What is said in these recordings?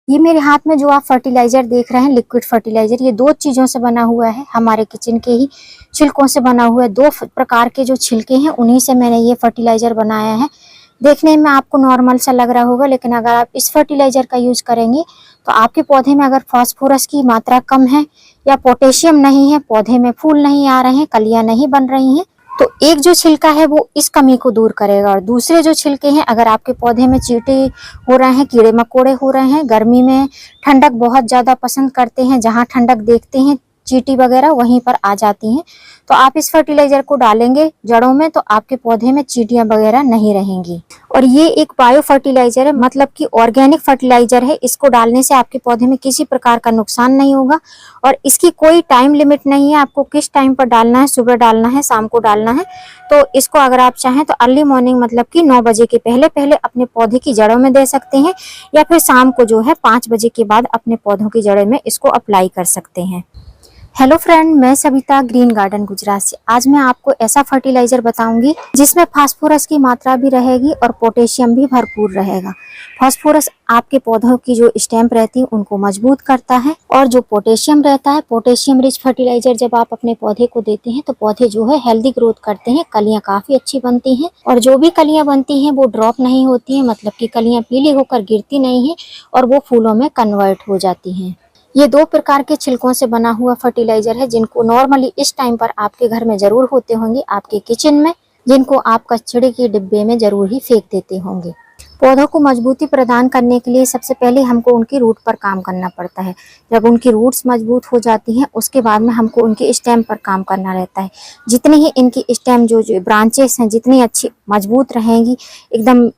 ये मेरे हाथ में जो आप फर्टिलाइजर देख रहे हैं, लिक्विड फर्टिलाइजर, ये 2 चीजों से बना हुआ है। हमारे किचन के ही छिलकों से बना हुआ है। 2 प्रकार के जो छिलके हैं उन्हीं से मैंने ये फर्टिलाइजर बनाया है। देखने में आपको नॉर्मल सा लग रहा होगा, लेकिन अगर आप इस फर्टिलाइजर का यूज करेंगे तो आपके पौधे में अगर फास्फोरस की मात्रा कम है या पोटेशियम नहीं है, पौधे में फूल नहीं आ रहे हैं, कलियां नहीं बन रही हैं, तो एक जो छिलका है वो इस कमी को दूर करेगा। और दूसरे जो छिलके हैं, अगर आपके पौधे में चींटे हो रहे हैं, कीड़े मकोड़े हो रहे हैं, गर्मी में ठंडक बहुत ज्यादा पसंद करते हैं, जहां ठंडक देखते हैं चींटी वगैरह वहीं पर आ जाती हैं, तो आप इस फर्टिलाइजर को डालेंगे जड़ों में तो आपके पौधे में चींटियां वगैरह नहीं रहेंगी। और ये एक बायो फर्टिलाइजर है, मतलब कि ऑर्गेनिक फर्टिलाइजर है। इसको डालने से आपके पौधे में किसी प्रकार का नुकसान नहीं होगा और इसकी कोई टाइम लिमिट नहीं है। आपको किस टाइम पर डालना है, सुबह डालना है, शाम को डालना है। तो इसको अगर आप चाहें तो अर्ली मॉर्निंग, मतलब कि 9 बजे के पहले पहले अपने पौधे की जड़ों में दे सकते हैं, या फिर शाम को जो है 5 बजे के बाद अपने पौधों की जड़ों में इसको अप्लाई कर सकते हैं। हेलो फ्रेंड, मैं सविता ग्रीन गार्डन गुजरात से। आज मैं आपको ऐसा फर्टिलाइजर बताऊंगी जिसमें फास्फोरस की मात्रा भी रहेगी और पोटेशियम भी भरपूर रहेगा। फास्फोरस आपके पौधों की जो स्टेम रहती है उनको मजबूत करता है, और जो पोटेशियम रहता है, पोटेशियम रिच फर्टिलाइजर जब आप अपने पौधे को देते हैं तो पौधे जो है हेल्दी ग्रोथ करते हैं, कलियां काफी अच्छी बनती हैं, और जो भी कलियां बनती हैं वो ड्रॉप नहीं होती हैं, मतलब कि कलियां पीली होकर गिरती नहीं है और वो फूलों में कन्वर्ट हो जाती हैं। ये 2 प्रकार के छिलकों से बना हुआ फर्टिलाइजर है, जिनको नॉर्मली इस टाइम पर आपके घर में जरूर होते होंगे, आपके किचन में, जिनको आप कचड़े के डिब्बे में जरूर ही फेंक देते होंगे। पौधों को मजबूती प्रदान करने के लिए सबसे पहले हमको उनकी रूट पर काम करना पड़ता है। जब उनकी रूट्स मजबूत हो जाती हैं उसके बाद में हमको उनके स्टेम पर काम करना रहता है। जितनी ही इनकी स्टेम जो ब्रांचेस हैं जितनी अच्छी मजबूत रहेंगी, एकदम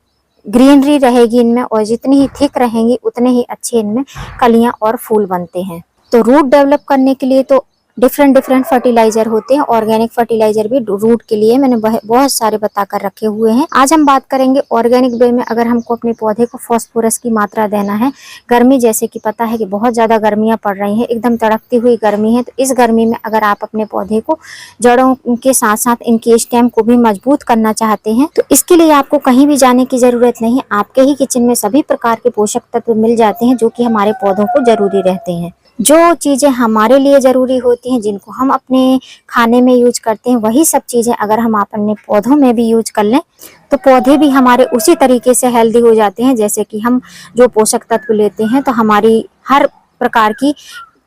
ग्रीनरी रहेगी इनमें, और जितनी ही थिक रहेंगी उतने ही अच्छे इनमें कलियां और फूल बनते हैं। तो रूट डेवलप करने के लिए तो डिफरेंट फर्टिलाइजर होते हैं। ऑर्गेनिक फर्टिलाइजर भी रूट के लिए मैंने बहुत सारे बताकर रखे हुए हैं। आज हम बात करेंगे ऑर्गेनिक वे में अगर हमको अपने पौधे को फास्फोरस की मात्रा देना है। गर्मी जैसे कि पता है कि बहुत ज्यादा गर्मियां पड़ रही हैं, एकदम तड़कती हुई गर्मी है, तो इस गर्मी में अगर आप अपने पौधे को जड़ों के साथ साथ इनके स्टेम को भी मजबूत करना चाहते हैं तो इसके लिए आपको कहीं भी जाने की जरूरत नहीं है। आपके ही किचन में सभी प्रकार के पोषक तत्व मिल जाते हैं जो कि हमारे पौधों को जरूरी रहते हैं। जो चीजें हमारे लिए जरूरी होती हैं, जिनको हम अपने खाने में यूज करते हैं, वही सब चीजें अगर हम अपने पौधों में भी यूज कर लें तो पौधे भी हमारे उसी तरीके से हेल्दी हो जाते हैं। जैसे कि हम जो पोषक तत्व लेते हैं तो हमारी हर प्रकार की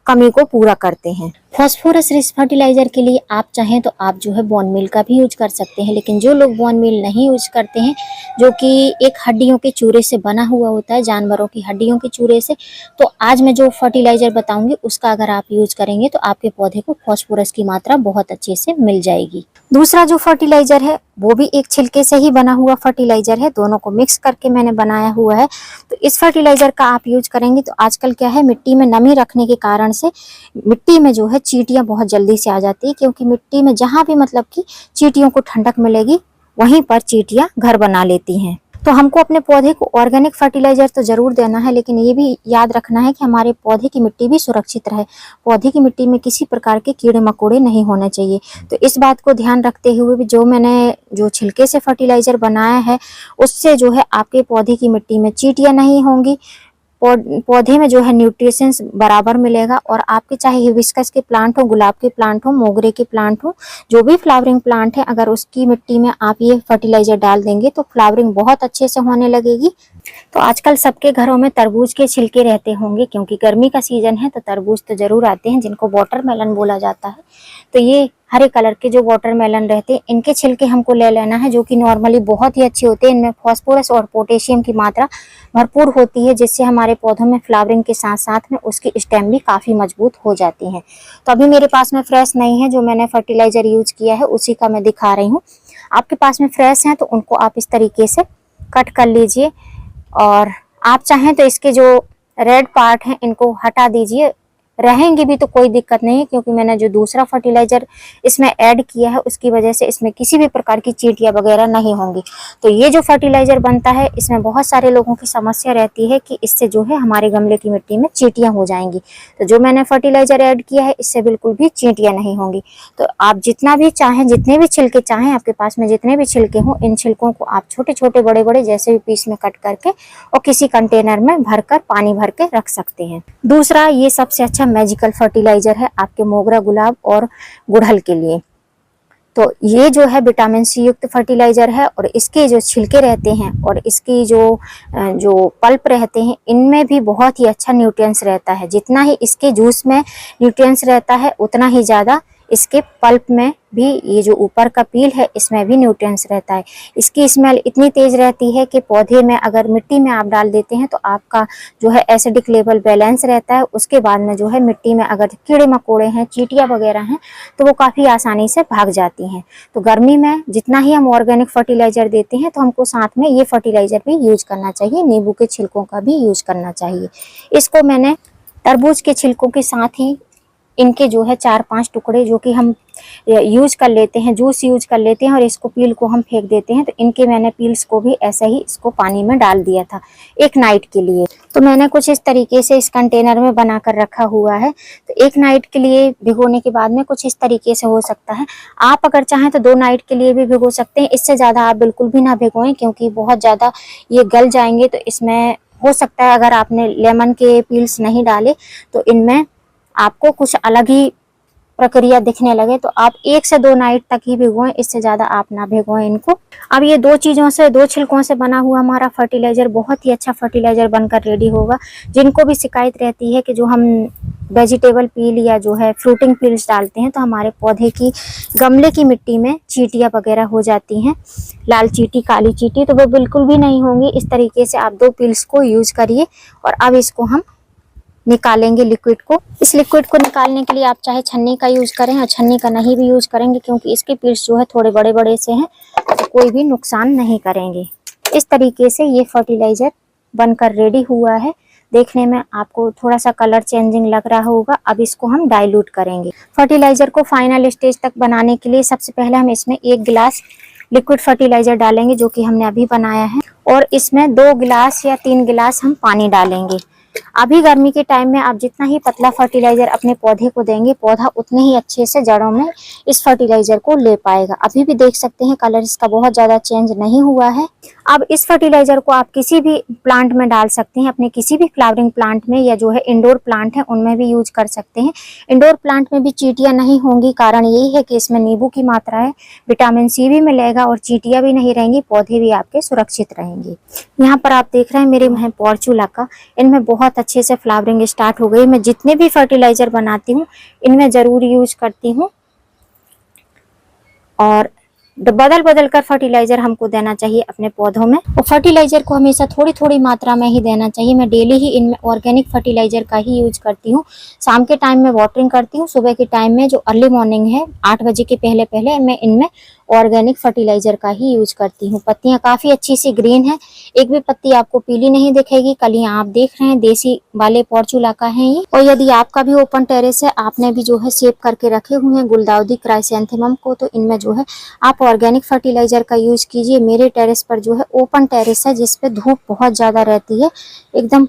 कमी को पूरा करते हैं। फास्फोरस रिच फर्टिलाइजर के लिए आप चाहें तो आप जो है बोन मील का भी यूज कर सकते हैं, लेकिन जो लोग बोन मील नहीं यूज करते हैं, जो कि एक हड्डियों के चूरे से बना हुआ होता है, जानवरों की हड्डियों के चूरे से, तो आज मैं जो फर्टिलाइजर बताऊंगी उसका अगर आप यूज करेंगे तो आपके पौधे को फास्फोरस की मात्रा बहुत अच्छे से मिल जाएगी। दूसरा जो फर्टिलाइजर है वो भी एक छिलके से ही बना हुआ फर्टिलाइजर है, दोनों को मिक्स करके मैंने बनाया हुआ है। तो इस फर्टिलाइजर का आप यूज करेंगे तो आजकल क्या है, मिट्टी में नमी रखने के कारण से मिट्टी में जो है चींटियां बहुत जल्दी से आ जाती है, क्योंकि मिट्टी में जहां भी मतलब कि चींटियों को ठंडक मिलेगी वहीं पर चींटियां घर बना लेती हैं। तो हमको अपने पौधे को ऑर्गेनिक फर्टिलाइजर तो जरूर देना है, लेकिन ये भी याद रखना है कि हमारे पौधे की मिट्टी भी सुरक्षित रहे। पौधे की मिट्टी में किसी प्रकार के कीड़े मकोड़े नहीं होने चाहिए। तो इस बात को ध्यान रखते हुए भी जो मैंने जो छिलके से फर्टिलाइजर बनाया है उससे जो है आपके पौधे की मिट्टी में चींटियां नहीं होंगी, पौधे में जो है न्यूट्रिशंस बराबर मिलेगा, और आपके चाहे हिबिस्कस के प्लांट हो, गुलाब के प्लांट हो, मोगरे के प्लांट हो, जो भी फ्लावरिंग प्लांट है, अगर उसकी मिट्टी में आप ये फर्टिलाइजर डाल देंगे तो फ्लावरिंग बहुत अच्छे से होने लगेगी। तो आजकल सबके घरों में तरबूज के छिलके रहते होंगे, क्योंकि गर्मी का सीजन है तो तरबूज तो जरूर आते हैं, जिनको वाटरमेलन बोला जाता है। तो ये हरे कलर के जो वाटरमेलन रहते हैं इनके छिलके हमको ले लेना है, जो कि नॉर्मली बहुत ही अच्छे होते हैं। इनमें फास्फोरस और पोटेशियम की मात्रा भरपूर होती है, जिससे हमारे पौधों में फ्लावरिंग के साथ साथ में उसकी स्टेम भी काफी मजबूत हो जाती हैं। तो अभी मेरे पास में फ्रेश नहीं है, जो मैंने फर्टिलाइजर यूज किया है उसी का मैं दिखा रही हूँ। आपके पास में फ्रेश है तो उनको आप इस तरीके से कट कर लीजिए, और आप चाहें तो इसके जो रेड पार्ट हैं इनको हटा दीजिए। रहेंगे भी तो कोई दिक्कत नहीं है, क्योंकि मैंने जो दूसरा फर्टिलाइजर इसमें ऐड किया है उसकी वजह से इसमें किसी भी प्रकार की चींटियां वगैरह नहीं होंगी। तो ये जो फर्टिलाइजर बनता है इसमें बहुत सारे लोगों की समस्या रहती है कि इससे जो है हमारे गमले की मिट्टी में चींटियां हो जाएंगी। तो जो मैंने फर्टिलाइजर ऐड किया है इससे बिल्कुल भी चींटियां नहीं होंगी। तो आप जितना भी चाहें, जितने भी छिलके चाहें, आपके पास में जितने भी छिलके हों, इन छिलकों को आप छोटे छोटे बड़े बड़े जैसे भी पीस में कट करके और किसी कंटेनर में भरकर पानी भर के रख सकते हैं। दूसरा, ये सबसे अच्छा मैजिकल फर्टिलाइजर है आपके मोगरा, गुलाब और गुड़हल के लिए। तो ये जो है विटामिन सी युक्त फर्टिलाइजर है और इसके जो छिलके रहते हैं और इसकी जो पल्प रहते हैं इनमें भी बहुत ही अच्छा न्यूट्रिएंट्स रहता है। जितना ही इसके जूस में न्यूट्रिएंट्स रहता है उतना ही ज़्यादा इसके पल्प में भी, ये जो ऊपर का पील है इसमें भी न्यूट्रिएंट्स रहता है। इसकी स्मेल इतनी तेज रहती है कि पौधे में अगर मिट्टी में आप डाल देते हैं तो आपका जो है एसिडिक लेवल बैलेंस रहता है। उसके बाद में जो है मिट्टी में अगर कीड़े मकोड़े हैं, चींटियां वगैरह हैं तो वो काफ़ी आसानी से भाग जाती हैं। तो गर्मी में जितना ही हम ऑर्गेनिक फर्टिलाइजर देते हैं तो हमको साथ में ये फर्टिलाइजर भी यूज करना चाहिए, नींबू के छिलकों का भी यूज करना चाहिए। इसको मैंने तरबूज के छिलकों के साथ ही इनके जो है 4-5 टुकड़े जो कि हम यूज कर लेते हैं, जूस यूज कर लेते हैं और इसको पील को हम फेंक देते हैं। तो इनके मैंने पील्स को भी ऐसे ही इसको पानी में डाल दिया था एक नाइट के लिए। तो मैंने कुछ इस तरीके से इस कंटेनर में बना कर रखा हुआ है। तो एक नाइट के लिए भिगोने के बाद में कुछ इस तरीके से हो सकता है। आप अगर चाहें तो 2 नाइट के लिए भी भिगो सकते हैं। इससे ज़्यादा आप बिल्कुल भी ना भिगोएं, क्योंकि बहुत ज़्यादा ये गल जाएंगे। तो इसमें हो सकता है अगर आपने लेमन के पील्स नहीं डाले तो इनमें आपको कुछ अलग ही प्रक्रिया दिखने लगे। तो आप 1 से 2 नाइट तक ही भिगोएं, इससे ज़्यादा आप ना भिगोएं इनको। अब ये 2 चीज़ों से, 2 छिलकों से बना हुआ हमारा फर्टिलाइज़र बहुत ही अच्छा फर्टिलाइज़र बनकर रेडी होगा। जिनको भी शिकायत रहती है कि जो हम वेजिटेबल पील या जो है फ्रूटिंग पील्स डालते हैं तो हमारे पौधे की, गमले की मिट्टी में चींटियाँ वगैरह हो जाती हैं, लाल चींटी, काली चींटी, तो वो बिल्कुल भी नहीं होंगी। इस तरीके से आप 2 पील्स को यूज़ करिए। और अब इसको हम निकालेंगे लिक्विड को। इस लिक्विड को निकालने के लिए आप चाहे छन्नी का यूज करें और छन्नी का नहीं भी यूज करेंगे, क्योंकि इसके पीस जो है थोड़े बड़े बड़े से हैं तो कोई भी नुकसान नहीं करेंगे। इस तरीके से ये फर्टिलाइजर बनकर रेडी हुआ है। देखने में आपको थोड़ा सा कलर चेंजिंग लग रहा होगा। अब इसको हम डाइल्यूट करेंगे। फर्टिलाइजर को फाइनल स्टेज तक बनाने के लिए सबसे पहले हम इसमें 1 गिलास लिक्विड फर्टिलाइजर डालेंगे जो कि हमने अभी बनाया है, और इसमें 2 गिलास या 3 गिलास हम पानी डालेंगे। अभी गर्मी के टाइम में आप जितना ही पतला फर्टिलाइजर अपने पौधे को देंगे, पौधा उतने ही अच्छे से जड़ों में इस फर्टिलाइजर को ले पाएगा। अभी भी देख सकते हैं कलर इसका बहुत ज़्यादा चेंज नहीं हुआ है। अब इस फर्टिलाइजर को आप किसी भी प्लांट में डाल सकते हैं, अपने किसी भी फ्लावरिंग प्लांट में, या जो है इंडोर प्लांट है उनमें भी यूज कर सकते हैं। इंडोर प्लांट में भी चींटियां नहीं होंगी, कारण यही है कि इसमें नींबू की मात्रा है, विटामिन सी भी मिलेगा और चींटियां भी नहीं रहेंगी, पौधे भी आपके सुरक्षित रहेंगे। यहाँ पर आप देख रहे हैं मेरे है पॉर्चुला का, इनमें बहुत अच्छे से फ्लावरिंग स्टार्ट हो गई। मैं जितने भी फर्टिलाइजर बनाती हूँ इनमें ज़रूर यूज करती हूँ, और बदल बदल कर फर्टिलाइजर हमको देना चाहिए अपने पौधों में। और फर्टिलाइजर को हमेशा थोड़ी थोड़ी मात्रा में ही देना चाहिए। मैं डेली ही इनमें ऑर्गेनिक फर्टिलाइजर का ही यूज करती हूँ। शाम के टाइम में वाटरिंग करती हूँ, सुबह के टाइम में जो अर्ली मॉर्निंग है 8 बजे के पहले पहले मैं इनमें ऑर्गेनिक फर्टिलाइजर का ही यूज करती हूँ। पत्तियाँ काफ़ी अच्छी सी ग्रीन है, एक भी पत्ती आपको पीली नहीं दिखेगी। कलियाँ आप देख रहे हैं देसी वाले पॉर्चुला का है ये। और यदि आपका भी ओपन टेरेस है, आपने भी जो है सेव करके रखे हुए हैं गुलदाउदी क्राइसैंथेमम को, तो इनमें जो है आप ऑर्गेनिक फर्टिलाइजर का यूज कीजिए। मेरे टेरेस पर जो है ओपन टेरेस है जिसपे धूप बहुत ज़्यादा रहती है, एकदम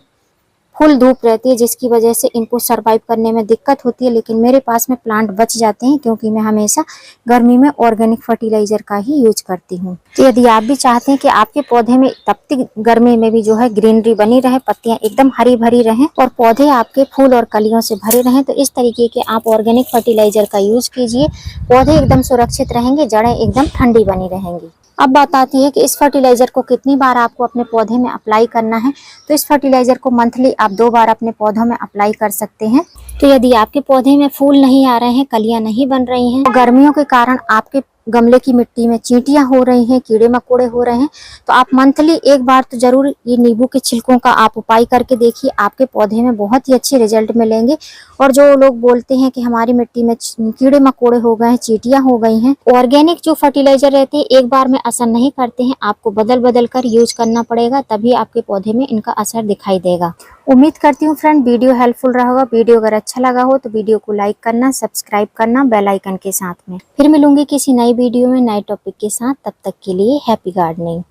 फुल धूप रहती है, जिसकी वजह से इनको सरवाइव करने में दिक्कत होती है। लेकिन मेरे पास में प्लांट बच जाते हैं क्योंकि मैं हमेशा गर्मी में ऑर्गेनिक फर्टिलाइजर का ही यूज करती हूँ। तो यदि आप भी चाहते हैं कि आपके पौधे में तपती गर्मी में भी जो है ग्रीनरी बनी रहे, पत्तियां एकदम हरी भरी रहें और पौधे आपके फूल और कलियों से भरे रहें, तो इस तरीके के आप ऑर्गेनिक फर्टिलाइजर का यूज कीजिए। पौधे एकदम सुरक्षित रहेंगे, जड़ें एकदम ठंडी बनी रहेंगी। अब बात आती है कि इस फर्टिलाइजर को कितनी बार आपको अपने पौधे में अप्लाई करना है। तो इस फर्टिलाइजर को मंथली आप 2 बार अपने पौधों में अप्लाई कर सकते हैं। तो यदि आपके पौधे में फूल नहीं आ रहे हैं, कलियां नहीं बन रही हैं, तो गर्मियों के कारण आपके गमले की मिट्टी में चींटियां हो रही हैं, कीड़े मकोड़े हो रहे हैं, तो आप मंथली एक बार तो जरूर ये नींबू के छिलकों का आप उपाय करके देखिए, आपके पौधे में बहुत ही अच्छे रिजल्ट मिलेंगे। और जो लोग बोलते हैं कि हमारी मिट्टी में कीड़े मकोड़े हो गए हैं, चींटियां हो गई हैं, ऑर्गेनिक जो फर्टिलाइजर रहते हैं एक बार में असर नहीं करते हैं, आपको बदल बदल कर यूज करना पड़ेगा, तभी आपके पौधे में इनका असर दिखाई देगा। उम्मीद करती हूँ फ्रेंड वीडियो हेल्पफुल रहा होगा। वीडियो अगर अच्छा लगा हो तो वीडियो को लाइक करना, सब्सक्राइब करना बेल आइकन के साथ में। फिर मिलूंगी किसी नई वीडियो में नए टॉपिक के साथ, तब तक के लिए हैप्पी गार्डनिंग।